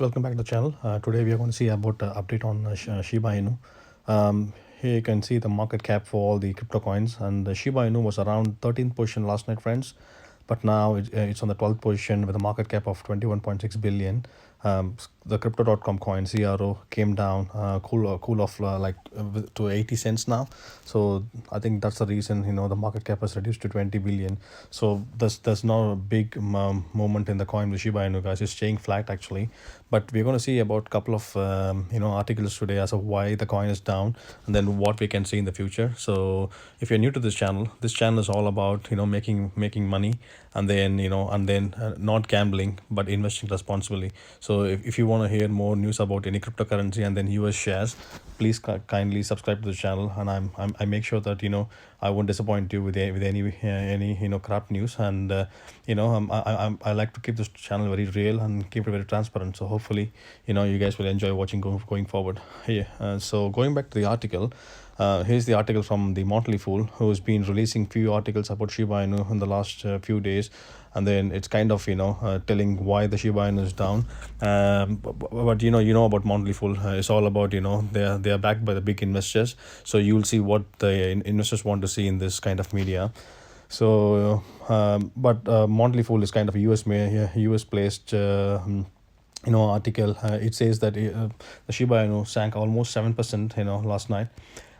Welcome back to the channel. Today we are going to see about update on Shiba Inu. Here you can see the market cap for all the crypto coins, and the Shiba Inu was around 13th position last night, friends, but now it's on the 12th position with a market cap of 21.6 billion. The crypto.com coin CRO came down cool off to 80 cents now. So I think that's the reason the market cap has reduced to 20 billion. So there's not a big movement in the coin with Shiba Inu, guys. It's staying flat actually. But we're going to see about a couple of articles today as of why the coin is down, and then what we can see in the future. So if you're new to this channel is all about making money, and then not gambling but investing responsibly. So if you want to hear more news about any cryptocurrency and then US shares, please kindly subscribe to the channel, and I make sure that I won't disappoint you with any crap news. And I like to keep this channel very real and keep it very transparent. So hopefully you guys will enjoy watching going forward. So going back to the article, here's the article from the Motley Fool, who's been releasing few articles about Shiba Inu in the last few days, and then it's kind of telling why the Shiba Inu is down. But about Motley Fool, it's all about they are backed by the big investors, so you'll see what the investors want to see in this kind of media. So but Motley Fool is kind of a US placed article. It says that the Shiba Inu sank almost 7% last night,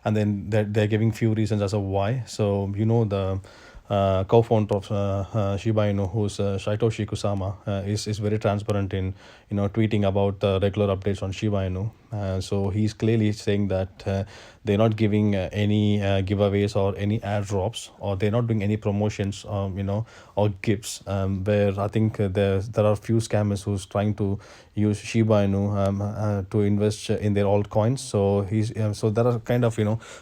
and then they're giving few reasons as of why. So the co-founder of Shiba Inu, who's Satoshi Kusama, is very transparent in tweeting about regular updates on Shiba Inu. So he's clearly saying that they're not giving any giveaways or any airdrops, or they're not doing any promotions, or gifts, where I think there are few scammers who's trying to use Shiba Inu to invest in their altcoins. So so there are kind of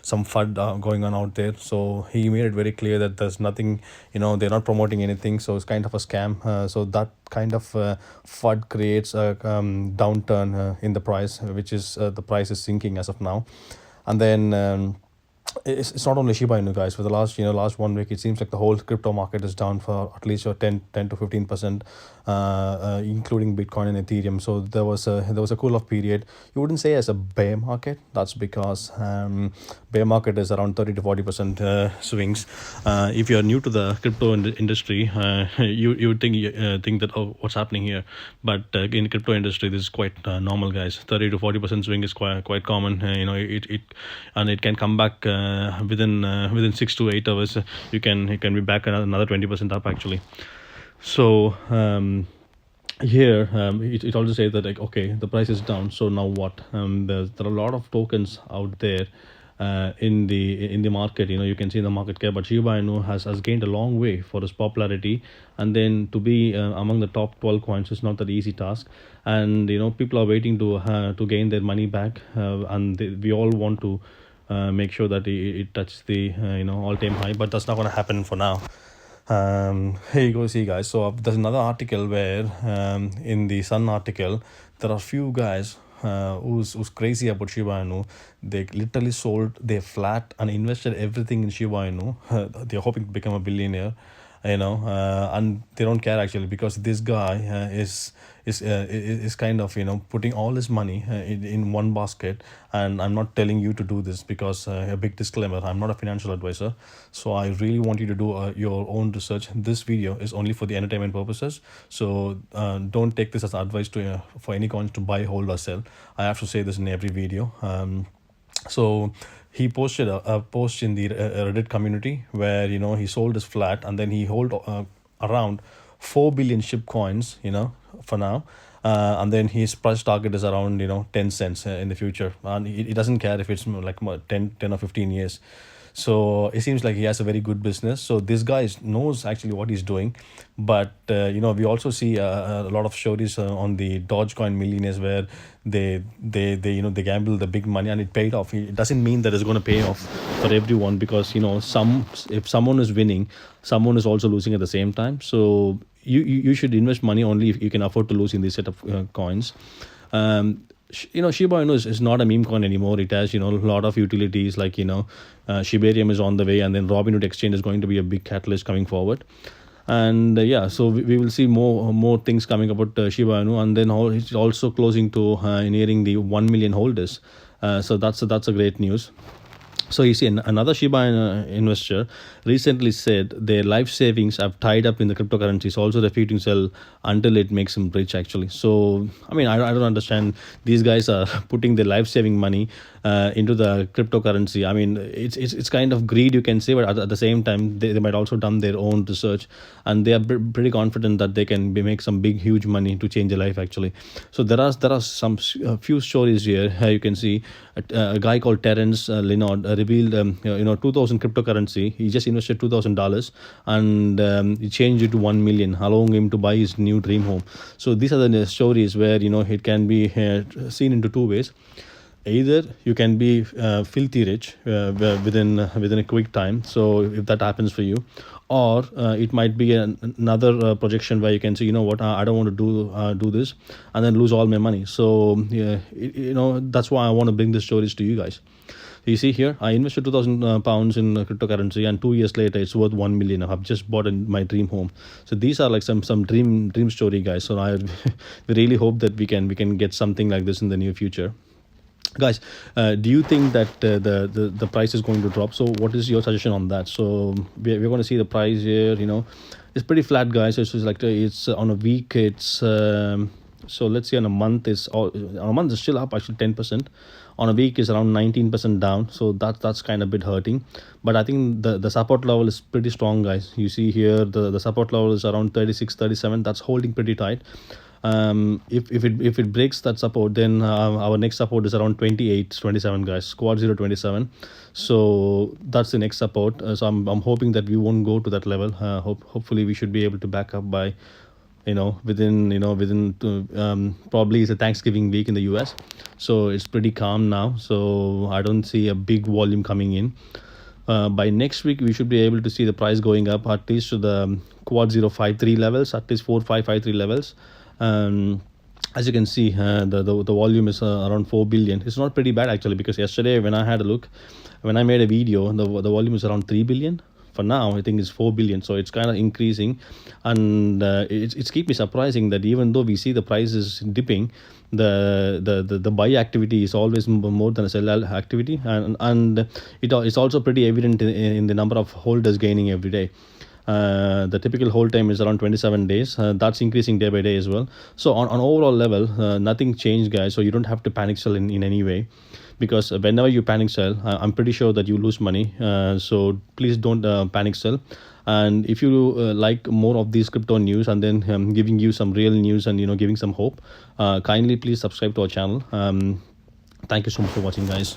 some FUD going on out there. So he made it very clear that there's nothing, they're not promoting anything, so it's kind of a scam. So that kind of FUD creates a downturn in the price, which is the price is sinking as of now. And then it's not only Shiba Inu, guys. For the last 1 week, it seems like the whole crypto market is down for at least 10 to 15%, including Bitcoin and Ethereum. So there was a cool off period. You wouldn't say as a bear market. That's because bear market is around 30 to 40% swings. If you're new to the crypto industry, you would think that, oh, what's happening here? But in crypto industry, this is quite normal, guys. 30 to 40% swing is quite common. It can come back within 6 to 8 hours. You can be back another 20% up actually. So here it also says that, like, okay, the price is down, so now what? There are a lot of tokens out there in the market. You can see the market cap, but Shiba Inu has gained a long way for its popularity, and then to be among the top 12 coins is not that easy task. And people are waiting to gain their money back, and we all want to make sure that it touches the all-time high, but that's not going to happen for now. Here you go, see, guys. So there's another article where in the Sun article, there are few guys who's crazy about Shiba Inu. They literally sold their flat and invested everything in Shiba Inu. They're hoping to become a billionaire, and they don't care actually, because this guy is kind of putting all his money in one basket. And I'm not telling you to do this, because a big disclaimer, I'm not a financial advisor, so I really want you to do your own research. This video is only for the entertainment purposes, so don't take this as advice for any coins to buy, hold, or sell. I have to say this in every video. So he posted a post in the Reddit community where he sold his flat, and then he hold around 4 billion SHIB coins for now, and then his price target is around 10 cents in the future, and he doesn't care if it's like 10 or 15 years. So it seems like he has a very good business. So this guy knows actually what he's doing. But we also see a lot of stories on the Dogecoin millionaires where they gamble the big money and it paid off. It doesn't mean that it's going to pay off for everyone, because if someone is winning, someone is also losing at the same time. So you should invest money only if you can afford to lose in this set of coins. Shiba Inu is not a meme coin anymore. It has a lot of utilities, like Shibarium is on the way, and then Robinhood Exchange is going to be a big catalyst coming forward. And yeah, so we will see more things coming about Shiba Inu, and then it's also closing to nearing the 1 million holders. So that's a great news. So you see, another Shiba investor recently said their life savings have tied up in the cryptocurrencies, also refusing to sell until it makes them rich. Actually, so I mean, I don't understand. These guys are putting their life saving money into the cryptocurrency. I mean, it's kind of greed, you can say, but at the same time, they might also done their own research, and they are pretty confident that they can make some big huge money to change their life. Actually, so there are some few stories here. You can see a guy called Terence Linod revealed 2,000 cryptocurrency. He just invested $2,000 and he changed it to 1 million, allowing him to buy his new dream home. So these are the stories where it can be seen into two ways. Either you can be filthy rich within a quick time, so if that happens for you, or it might be another projection where you can say, you know what, I don't want to do this and then lose all my money. So yeah, that's why I want to bring the stories to you guys. You see here, I invested 2,000 pounds in cryptocurrency, and 2 years later, it's worth 1 million. I've just bought my dream home. So these are like some dream story, guys. So I really hope that we can get something like this in the near future. Guys, do you think that the price is going to drop? So what is your suggestion on that? So we're going to see the price here. It's pretty flat, guys. It's just like it's on a week. It's so let's see, on a month it's still up actually 10%. On a week is around 19% down. So that's kind of a bit hurting. But I think the support level is pretty strong, guys. You see here the support level is around 36, 37. That's holding pretty tight. If it breaks that support, then our next support is around 28, 27, guys. Quad 027. So that's the next support. So I'm hoping that we won't go to that level. Hopefully we should be able to back up by within probably it's a Thanksgiving week in the US. So it's pretty calm now, so I don't see a big volume coming in. By next week we should be able to see the price going up at least to the quad 053 levels, at least 4553 levels. As you can see, the volume is around 4 billion. It's not pretty bad actually, because yesterday when I made a video, the volume is around 3 billion. For now I think it's 4 billion, so it's kind of increasing. And it's keep me surprising that even though we see the prices dipping, the buy activity is always more than a sell activity, and it's also pretty evident in the number of holders gaining every day. The typical hold time is around 27 days. That's increasing day by day as well. So on overall level, nothing changed, guys. So you don't have to panic sell in any way, because whenever you panic sell, I'm pretty sure that you lose money. So please don't panic sell. And if you like more of these crypto news, and then giving you some real news and giving some hope, kindly please subscribe to our channel. Thank you so much for watching, guys.